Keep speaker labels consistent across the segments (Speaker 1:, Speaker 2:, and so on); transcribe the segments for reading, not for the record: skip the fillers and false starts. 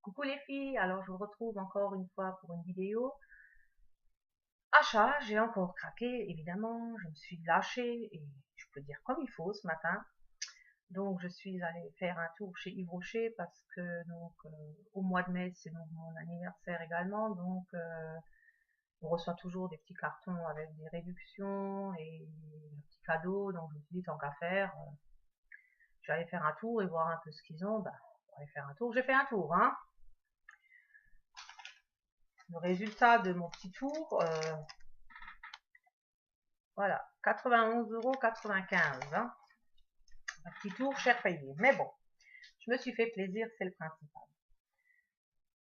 Speaker 1: Coucou les filles, alors je vous retrouve encore une fois pour une vidéo. Achat, j'ai encore craqué, évidemment, je me suis lâchée et je peux dire comme il faut ce matin. Donc je suis allée faire un tour chez Yves Rocher parce que au mois de mai c'est donc mon anniversaire également, donc on reçoit toujours des petits cartons avec des réductions et des petits cadeaux, donc je me suis dit tant qu'à faire, je vais aller faire un tour et voir un peu ce qu'ils ont. Bah, on va aller faire un tour, j'ai fait un tour, hein. Le résultat de mon petit tour, voilà, 91,95 €, hein. Un petit tour cher payé. Mais bon, je me suis fait plaisir, c'est le principal.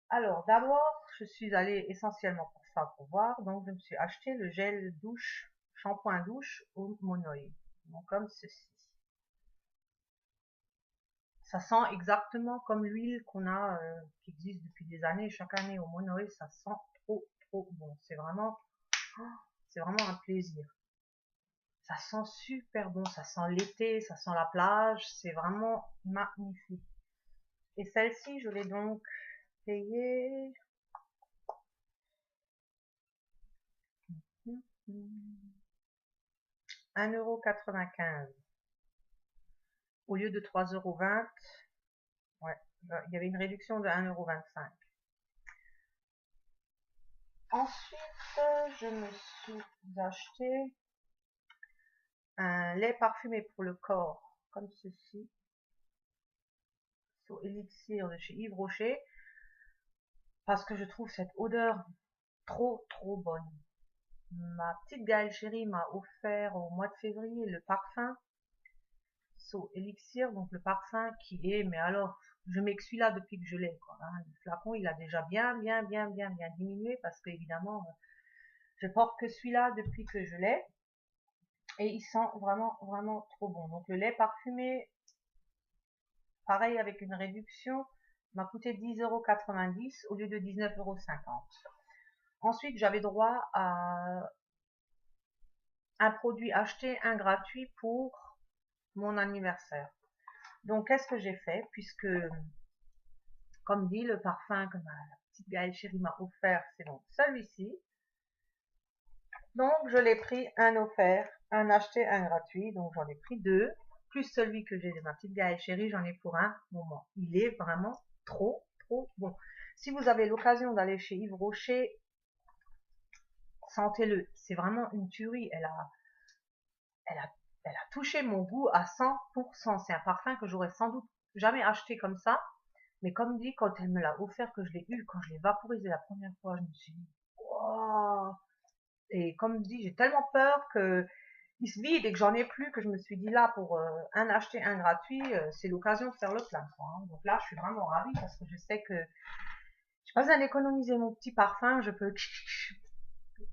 Speaker 1: Alors, d'abord, je suis allée essentiellement pour ça, pour voir. Donc, je me suis acheté le gel douche, shampoing douche au Monoi. Donc, comme ceci. Ça sent exactement comme l'huile qu'on a, qui existe depuis des années. Chaque année au Monoi, ça sent trop, trop bon. C'est vraiment un plaisir. Ça sent super bon, ça sent l'été, ça sent la plage, c'est vraiment magnifique. Et celle-ci, je l'ai donc payée 1,95 € au lieu de 3,20 €. Ouais, il y avait une réduction de 1,25 €. Ensuite, je me suis acheté un lait parfumé pour le corps, comme ceci, sur Elixir de chez Yves Rocher, parce que je trouve cette odeur trop, trop bonne. Ma petite Gaëlle chérie m'a offert au mois de février le parfum So Elixir, donc le parfum qui est, mais alors, je mets que celui-là depuis que je l'ai, quoi, hein. Le flacon, il a déjà bien diminué parce que, évidemment, je porte que celui-là depuis que je l'ai et il sent vraiment, vraiment trop bon. Donc, le lait parfumé, pareil avec une réduction, m'a coûté 10,90 € au lieu de 19,50 €. Ensuite, j'avais droit à un produit acheté, un gratuit pour mon anniversaire. Donc, qu'est-ce que j'ai fait? Puisque, comme dit, le parfum que ma petite Gaëlle chérie m'a offert, c'est donc celui-ci. Donc, je l'ai pris un offert, un acheté, un gratuit. Donc, j'en ai pris deux. Plus celui que j'ai de ma petite Gaëlle chérie, j'en ai pour un moment. Il est vraiment trop, trop bon. Si vous avez l'occasion d'aller chez Yves Rocher, sentez-le. C'est vraiment une tuerie. Elle a, elle a touché mon goût à 100%. C'est un parfum que j'aurais sans doute jamais acheté comme ça. Mais comme dit, quand elle me l'a offert, que je l'ai eu, quand je l'ai vaporisé la première fois, je me suis dit, wow. Et comme dit, j'ai tellement peur que il se vide et que j'en ai plus, que je me suis dit là, pour un acheter, un gratuit, c'est l'occasion de faire le plein, quoi, hein. Donc là, je suis vraiment ravie parce que je sais que j'ai pas besoin d'économiser mon petit parfum, je peux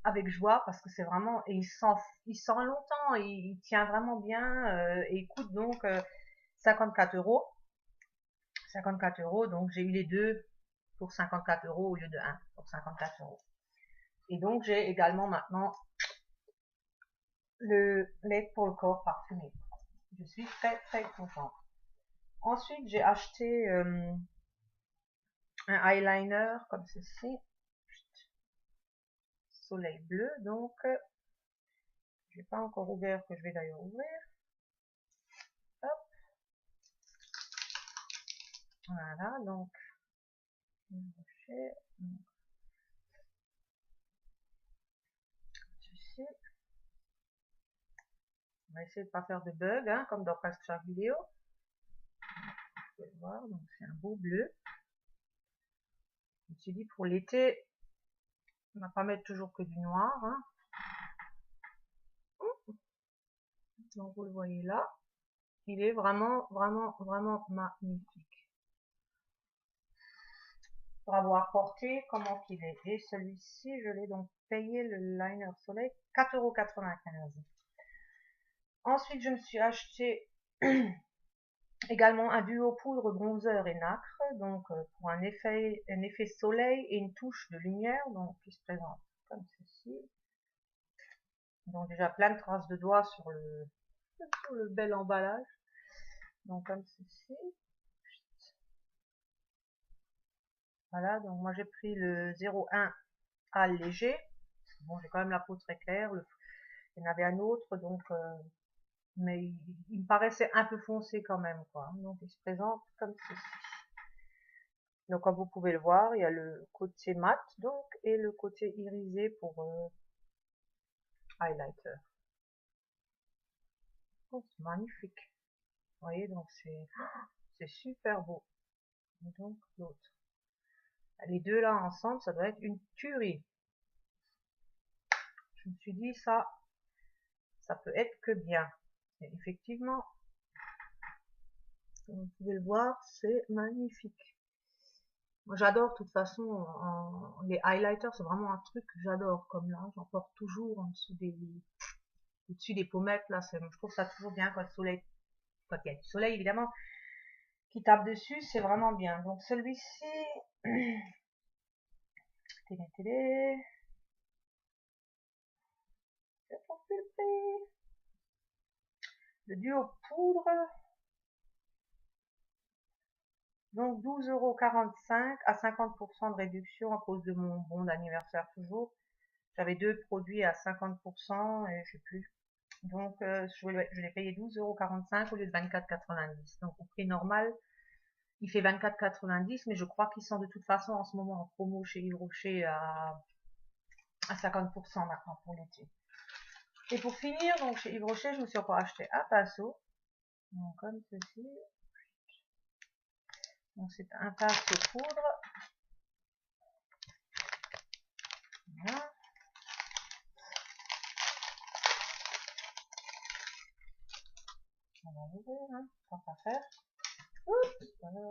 Speaker 1: avec joie parce que c'est vraiment, et il sent longtemps, il tient vraiment bien, et il coûte donc 54 €. 54 €, donc j'ai eu les deux pour 54 € au lieu de un pour 54 €. Et donc j'ai également maintenant le lait pour le corps parfumé. Je suis très très contente. Ensuite j'ai acheté un eyeliner comme ceci, soleil bleu, donc je n'ai pas encore ouvert, que je vais d'ailleurs ouvrir. Hop. Voilà, donc ceci. On va essayer de ne pas faire de bug, hein, comme dans presque chaque vidéo. Vous pouvez le voir, donc c'est un beau bleu. Je me suis dit pour l'été, on va pas mettre toujours que du noir, hein. Donc vous le voyez là, il est vraiment, vraiment, vraiment magnifique. Pour avoir porté, comment qu'il est. Et celui-ci, je l'ai donc payé, le liner soleil, 4,95 €. Ensuite, je me suis acheté également un duo poudre bronzer et nacre, donc pour un effet soleil et une touche de lumière, donc qui se présente comme ceci. Donc déjà plein de traces de doigts sur le bel emballage, donc comme ceci. Voilà, donc moi j'ai pris le 01 allégé. Bon, j'ai quand même la peau très claire. Il y en avait un autre, donc mais il me paraissait un peu foncé quand même, quoi. Donc il se présente comme ceci. Donc comme vous pouvez le voir, il y a le côté mat donc et le côté irisé pour highlighter. Oh, c'est magnifique. Vous voyez, donc c'est super beau. Et donc l'autre. Les deux là ensemble, ça doit être une tuerie. Je me suis dit ça peut être que bien. Et effectivement, comme vous pouvez le voir, c'est magnifique. Moi j'adore de toute façon les highlighters, c'est vraiment un truc que j'adore. Comme là, j'en porte toujours en dessous au-dessus des pommettes là. Je trouve ça toujours bien quand quand il y a du soleil évidemment, qui tape dessus, c'est vraiment bien. Donc celui-ci, télé, le duo poudre, donc 12,45 € à 50% de réduction à cause de mon bon d'anniversaire toujours. J'avais deux produits à 50% et je sais plus. Donc je l'ai payé 12,45 € au lieu de 24,90 €. Donc au prix normal, il fait 24,90 €, mais je crois qu'ils sont de toute façon en ce moment en promo chez Yves Rocher à 50% maintenant pour l'été. Et pour finir, donc chez Yves Rocher, je me suis encore acheté un pinceau. Donc comme ceci. Donc c'est un pinceau poudre. Voilà. On va l'ouvrir, hein, tant qu'à faire. Oups, voilà.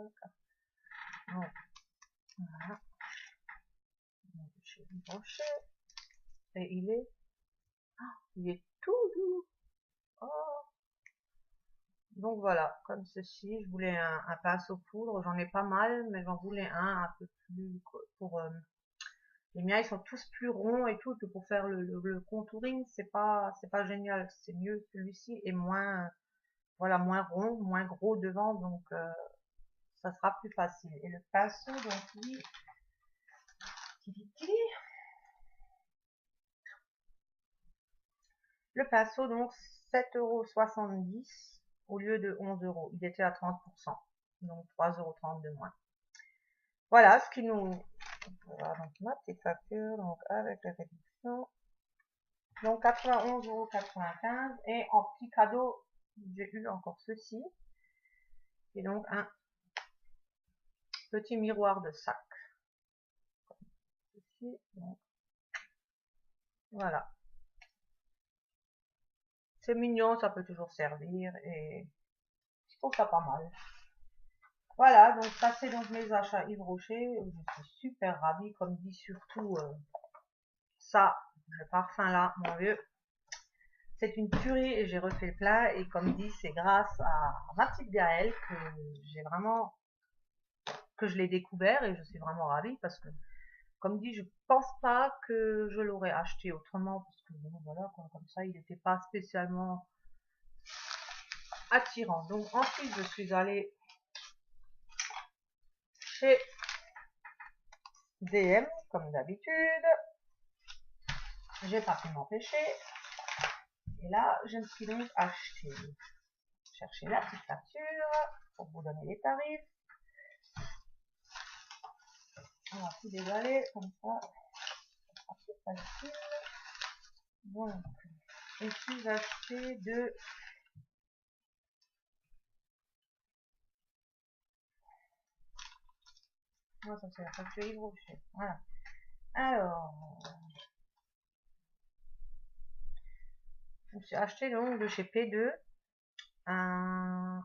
Speaker 1: Donc, voilà. Donc, chez Yves Rocher. Et il est tout doux. Oh. Donc voilà, comme ceci, je voulais un pinceau poudre, j'en ai pas mal, mais j'en voulais un peu plus pour les miens ils sont tous plus ronds et tout, que pour faire le contouring, c'est pas génial, c'est mieux celui-ci et moins voilà, moins rond, moins gros devant, donc ça sera plus facile. Et le pinceau, donc oui, le pinceau donc 7,70 € au lieu de 11 €. Il était à 30%, donc 3,30 € de moins. Voilà ce qui nous... Voilà, donc ma petite facture, donc avec la réduction. Donc 91,95 € et en petit cadeau, j'ai eu encore ceci. Et donc un petit miroir de sac. Ceci, donc, voilà. C'est mignon, ça peut toujours servir et je trouve ça pas mal. Voilà, donc ça c'est donc mes achats Yves Rocher. Je suis super ravie, comme dit surtout ça, le parfum là, mon vieux. C'est une tuerie et j'ai refait le plat et comme dit, c'est grâce à ma petite Gaëlle que j'ai vraiment, que je l'ai découvert et je suis vraiment ravie parce que, comme dit, je pense pas que je l'aurais acheté autrement parce que bon, voilà, comme ça, il n'était pas spécialement attirant. Donc ensuite, je suis allée chez DM comme d'habitude. J'ai pas pu m'empêcher. Et là, je me suis donc acheté, chercher la petite facture pour vous donner les tarifs. On va tout déballer comme ça, c'est facile. Donc, je suis acheté de oh, ça c'est la facture Yves Rocher. Voilà. Alors, je me suis acheté donc de chez P2 un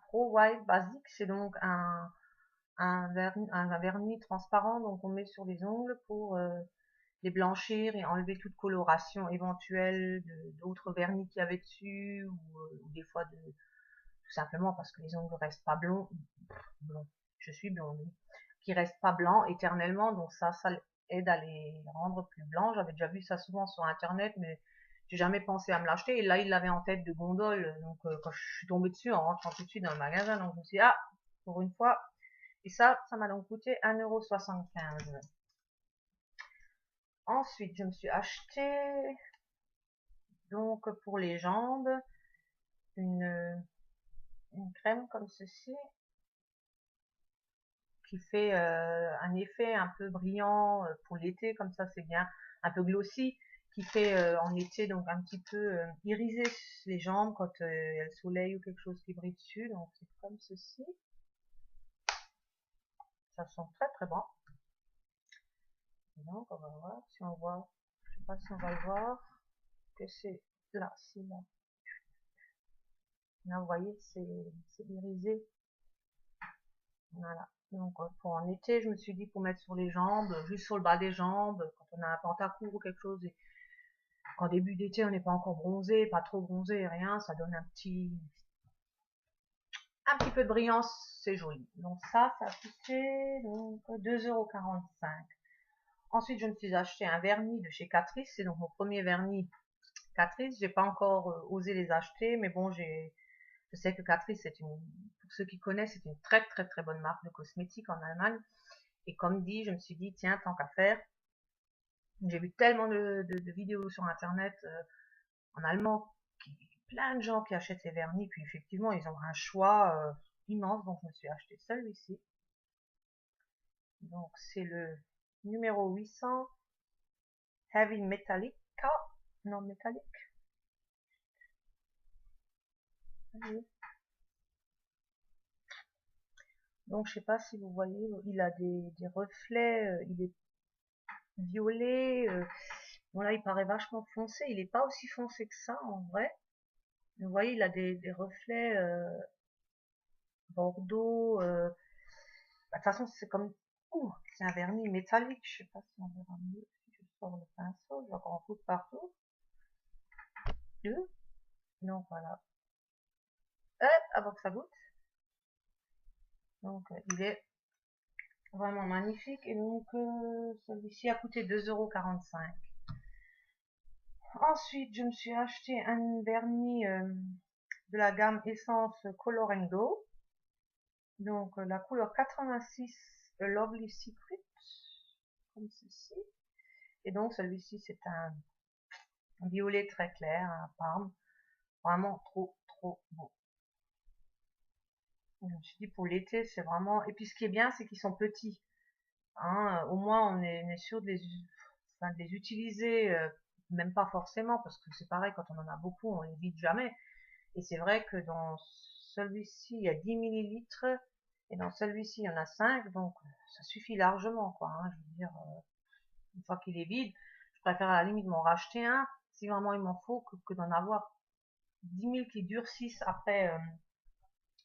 Speaker 1: Pro White Basic, c'est donc un vernis transparent, donc on met sur les ongles pour les blanchir et enlever toute coloration éventuelle d'autres vernis qu'il y avait dessus ou des fois tout simplement parce que les ongles restent pas blonds, je suis blonde, qui restent pas blancs éternellement, donc ça aide à les rendre plus blancs. J'avais déjà vu ça souvent sur internet, mais j'ai jamais pensé à me l'acheter. Et là, il l'avait en tête de gondole. Donc, quand je suis tombée dessus en rentrant tout de suite dans le magasin, donc je me suis dit, ah, pour une fois. Et ça m'a donc coûté 1,75 €. Ensuite, je me suis acheté, donc, pour les jambes, une crème comme ceci, qui fait un effet un peu brillant pour l'été, comme ça c'est bien, un peu glossy, qui fait en été donc un petit peu iriser les jambes quand il y a le soleil ou quelque chose qui brille dessus. Donc c'est comme ceci, ça sent très très bon. Donc on va voir si on voit, je sais pas si on va voir que c'est là, c'est là. Là vous voyez, c'est irisé. Voilà. Donc pour en été, je me suis dit pour mettre sur les jambes, juste sur le bas des jambes, quand on a un pantacourt ou quelque chose, et qu'en début d'été on n'est pas encore bronzé, pas trop bronzé, rien, ça donne un petit peu de brillance, c'est joli. Donc ça a coûté donc 2,45 €. Ensuite je me suis acheté un vernis de chez Catrice, c'est donc mon premier vernis Catrice. J'ai pas encore osé les acheter, mais bon, je sais que Catrice, pour ceux qui connaissent, c'est une très très très bonne marque de cosmétiques en Allemagne. Et comme dit, je me suis dit, tiens, tant qu'à faire, j'ai vu tellement de vidéos sur internet en allemand, plein de gens qui achètent ces vernis, puis effectivement, ils ont un choix immense, donc je me suis acheté celui-ci. Donc c'est le numéro 800 Heavy Metallic, non métallique. Donc je sais pas si vous voyez, il a des reflets, il est violet. Bon là il paraît vachement foncé, il est pas aussi foncé que ça en vrai. Vous voyez, il a des reflets bordeaux. De toute façon c'est comme, c'est un vernis métallique. Je sais pas si on verra mieux si je sors le pinceau, je vais encore en foutre partout. Donc voilà. Avant que ça goûte. Donc il est vraiment magnifique. Et donc celui-ci a coûté 2,45 €. Ensuite, je me suis acheté un vernis de la gamme Essence Color and Go. Donc la couleur 86 Lovely Secret, comme ceci. Et donc celui-ci c'est un violet très clair, un parme. Vraiment trop trop beau. Je me suis dit pour l'été c'est vraiment. Et puis ce qui est bien c'est qu'ils sont petits. Hein, au moins on est sûr de les utiliser, même pas forcément, parce que c'est pareil, quand on en a beaucoup on les vide jamais. Et c'est vrai que dans celui-ci il y a 10 millilitres et dans celui-ci il y en a 5, donc ça suffit largement quoi, hein. Je veux dire, une fois qu'il est vide, je préfère à la limite m'en racheter un si vraiment il m'en faut, que d'en avoir 10 000 qui durcissent après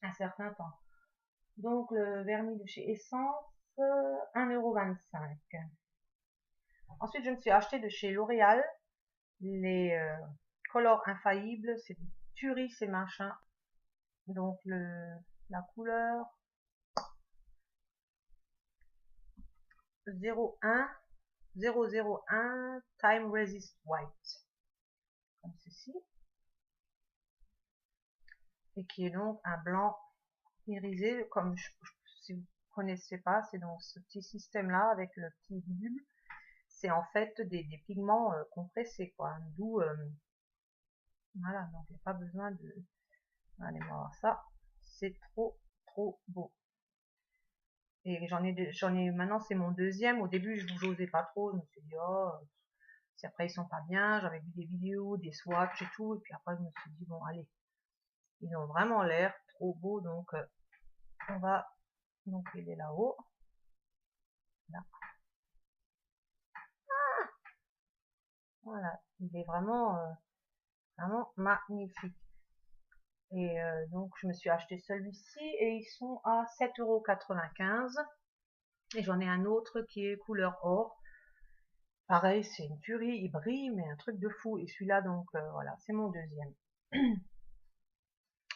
Speaker 1: un certain temps. Donc le vernis de chez Essence, 1,25 €. Ensuite je me suis acheté de chez L'Oréal les Color Infaillibles, c'est du tuerie ces machins. Donc la couleur 001 Time Resist White, comme ceci, et qui est donc un blanc irisé, comme si vous connaissez pas, c'est donc ce petit système là avec le petit bulbe, c'est en fait des pigments compressés quoi, d'où voilà, donc il n'y a pas besoin de. Allez voir ça, c'est trop trop beau. Et j'en ai maintenant, c'est mon deuxième. Au début je n'osais pas trop, je me suis dit oh, si après ils sont pas bien, j'avais vu des vidéos, des swatchs et tout, et puis après je me suis dit bon allez, ils ont vraiment l'air trop beaux, donc on va, donc il est là-haut, là. Voilà, il est vraiment vraiment magnifique. Et donc je me suis acheté celui-ci et ils sont à 7,95 €. Et j'en ai un autre qui est couleur or. Pareil, c'est une tuerie, il brille, mais un truc de fou. Et celui-là, donc voilà, c'est mon deuxième.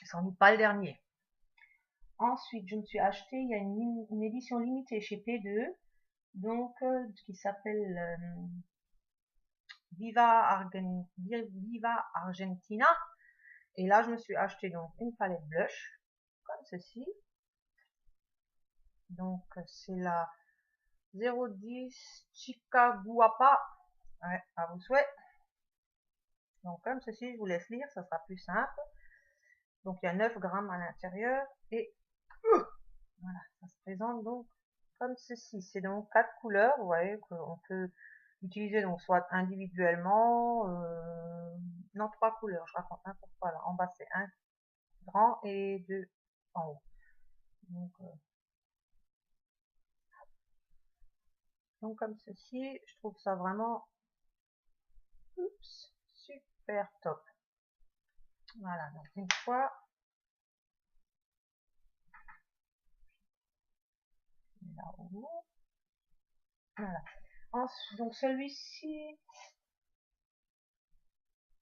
Speaker 1: Sans doute pas le dernier. Ensuite, je me suis acheté, il y a une édition limitée chez P2, donc qui s'appelle Viva Argentina. Et là, je me suis acheté donc une palette blush, comme ceci. Donc, c'est la 010 Chica Guapa. Ouais, à vos souhaits. Donc, comme ceci, je vous laisse lire, ça sera plus simple. Donc, il y a 9 grammes à l'intérieur. Et voilà, ça se présente donc comme ceci. C'est donc 4 couleurs. Vous voyez qu'on peut utiliser donc soit individuellement, non, 3 couleurs, je raconte n'importe quoi là. En bas c'est un grand et 2 en haut. Donc comme ceci, je trouve ça vraiment super top. Voilà, donc une fois là-haut, voilà. Ensuite, donc celui-ci,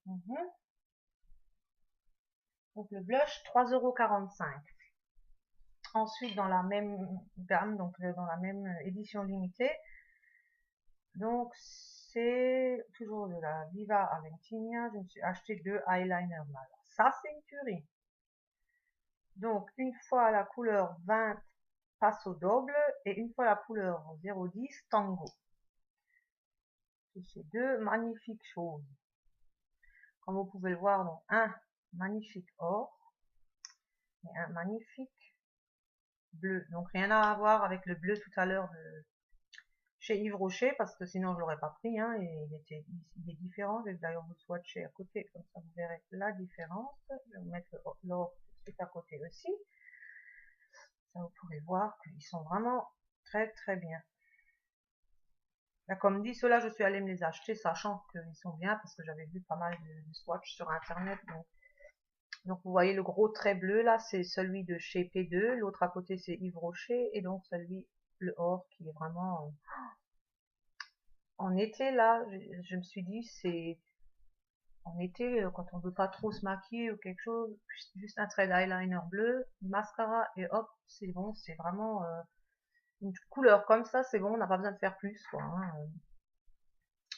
Speaker 1: donc le blush 3,45 €. Ensuite, dans la même gamme, donc dans la même édition limitée, donc c'est toujours de la Viva Argentina. Je me suis acheté 2 eyeliners là. Alors, ça, c'est une tuerie. Donc, une fois la couleur 20 Paso Doble et une fois la couleur 010 Tango. C'est deux magnifiques choses. Comme vous pouvez le voir, donc un magnifique or et un magnifique bleu. Donc rien à voir avec le bleu tout à l'heure de chez Yves Rocher, parce que sinon je l'aurais pas pris, hein, et il est différent. Je vais d'ailleurs vous swatcher à côté, comme ça vous verrez la différence. Je vais vous mettre l'or tout de suite à côté aussi. Ça vous pourrez voir qu'ils sont vraiment très bien. Là, comme dit, ceux-là, je suis allée me les acheter, sachant qu'ils sont bien, parce que j'avais vu pas mal de swatchs sur internet. Donc vous voyez le gros trait bleu là, c'est celui de chez P2, l'autre à côté c'est Yves Rocher, et donc celui, le or, qui est vraiment en été là, je me suis dit, c'est en été, quand on veut pas trop se maquiller ou quelque chose, juste un trait d'eyeliner bleu, mascara et hop, c'est bon, c'est vraiment une couleur comme ça, c'est bon, on n'a pas besoin de faire plus quoi, hein.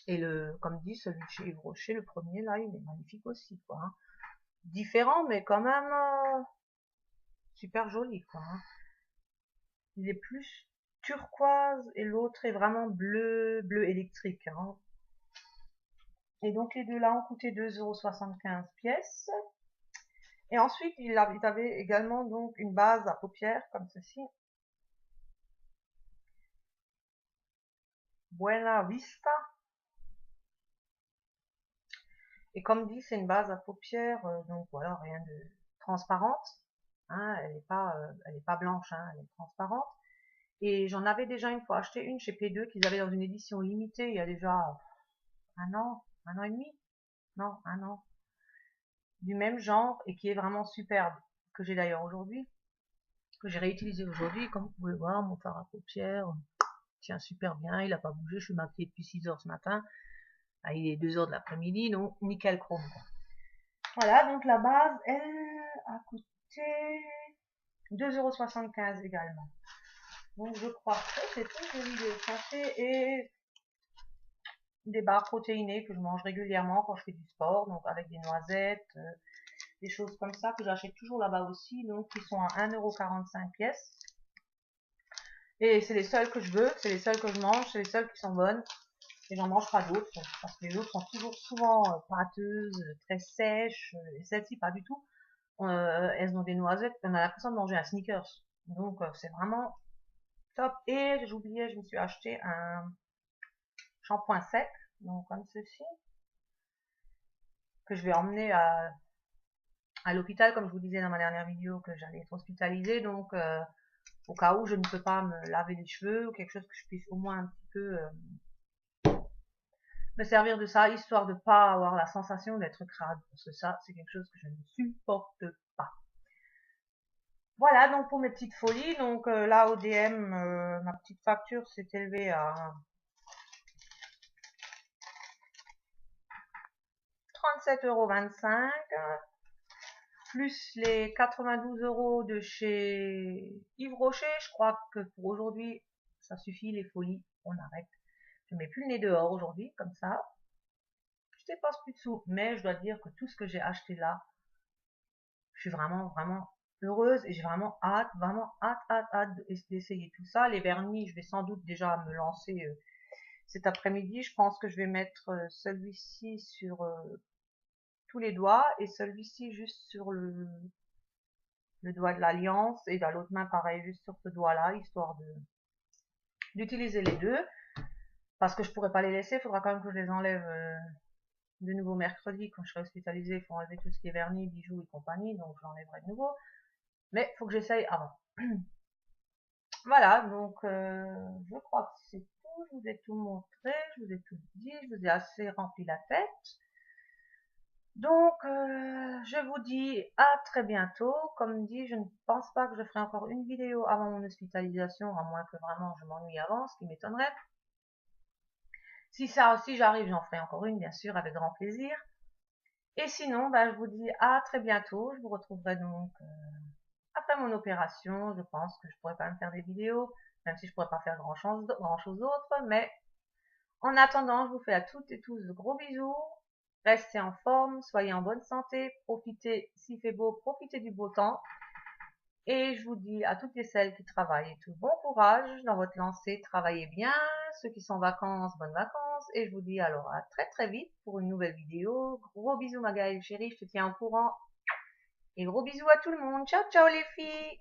Speaker 1: Et comme dit, celui de chez Yves Rocher, le premier là, il est magnifique aussi quoi, hein. Différent mais quand même super joli quoi, hein. Il est plus turquoise et l'autre est vraiment bleu électrique, hein. Et donc les deux là ont coûté 2,75 € pièce. Et ensuite il avait également donc une base à paupières comme ceci, Buena Vista. Et comme dit, c'est une base à paupières, donc voilà, rien de transparente, hein, elle est pas blanche, hein, elle est transparente. Et j'en avais déjà une fois acheté une chez P2 qu'ils avaient dans une édition limitée il y a déjà un an et demi, non, un an, du même genre et qui est vraiment superbe, que j'ai d'ailleurs aujourd'hui, que j'ai réutilisé aujourd'hui. Comme vous pouvez voir, mon fard à paupières tient super bien, il a pas bougé, je suis maquillée depuis 6 h ce matin, ah, il est 2 h de l'après-midi, donc nickel chrome. Voilà, donc la base, elle a coûté 2,75 € également. Donc je crois que c'est tout, j'ai mis des sachets et des barres protéinées que je mange régulièrement quand je fais du sport, donc avec des noisettes, des choses comme ça que j'achète toujours là-bas aussi, donc qui sont à 1,45 € pièce. Et c'est les seules que je veux, c'est les seules que je mange, c'est les seules qui sont bonnes. Et j'en mange pas d'autres, parce que les autres sont toujours souvent pâteuses, très sèches, et celles-ci pas du tout. Elles ont des noisettes, on a l'impression de manger un Snickers. Donc c'est vraiment top. Et j'oubliais, je me suis acheté un shampoing sec, donc comme ceci, que je vais emmener à l'hôpital, comme je vous disais dans ma dernière vidéo que j'allais être hospitalisée, donc au cas où je ne peux pas me laver les cheveux ou quelque chose, que je puisse au moins un petit peu me servir de ça, histoire de pas avoir la sensation d'être crade, parce que ça c'est quelque chose que je ne supporte pas. Voilà donc pour mes petites folies. Donc là au DM, ma petite facture s'est élevée à 37,25 €, plus les 92 € de chez Yves Rocher. Je crois que pour aujourd'hui ça suffit les folies, on arrête. Je mets plus le nez dehors aujourd'hui comme ça. je dépense plus de sous. Mais je dois dire que tout ce que j'ai acheté là, je suis vraiment heureuse et j'ai vraiment hâte d'essayer tout ça. Les vernis, je vais sans doute déjà me lancer cet après-midi. Je pense que je vais mettre celui-ci sur tous les doigts et celui-ci juste sur le doigt de l'alliance et dans l'autre main pareil juste sur ce doigt-là, histoire d'utiliser les deux. Parce que je pourrais pas les laisser, il faudra quand même que je les enlève de nouveau mercredi quand je serai hospitalisée. Il faut enlever tout ce qui est vernis, bijoux et compagnie, donc je l'enlèverai de nouveau. Mais il faut que j'essaye avant. Voilà, donc je crois que c'est tout. Je vous ai tout montré, je vous ai tout dit, je vous ai assez rempli la tête. Donc, je vous dis à très bientôt. Comme dit, je ne pense pas que je ferai encore une vidéo avant mon hospitalisation, à moins que vraiment je m'ennuie avant, ce qui m'étonnerait. Si j'arrive, j'en ferai encore une, bien sûr, avec grand plaisir. Et sinon, bah, je vous dis à très bientôt. Je vous retrouverai donc après mon opération. Je pense que je pourrais quand même faire des vidéos, même si je pourrais pas faire grand-chose d'autre. Mais en attendant, je vous fais à toutes et tous de gros bisous. Restez en forme, soyez en bonne santé, profitez, s'il fait beau, profitez du beau temps. Et je vous dis à toutes et celles qui travaillent tout bon courage dans votre lancée, travaillez bien. Ceux qui sont en vacances, bonnes vacances. Et je vous dis alors à très très vite pour une nouvelle vidéo. Gros bisous ma Gaëlle chérie, je te tiens au courant. Et gros bisous à tout le monde. Ciao ciao les filles!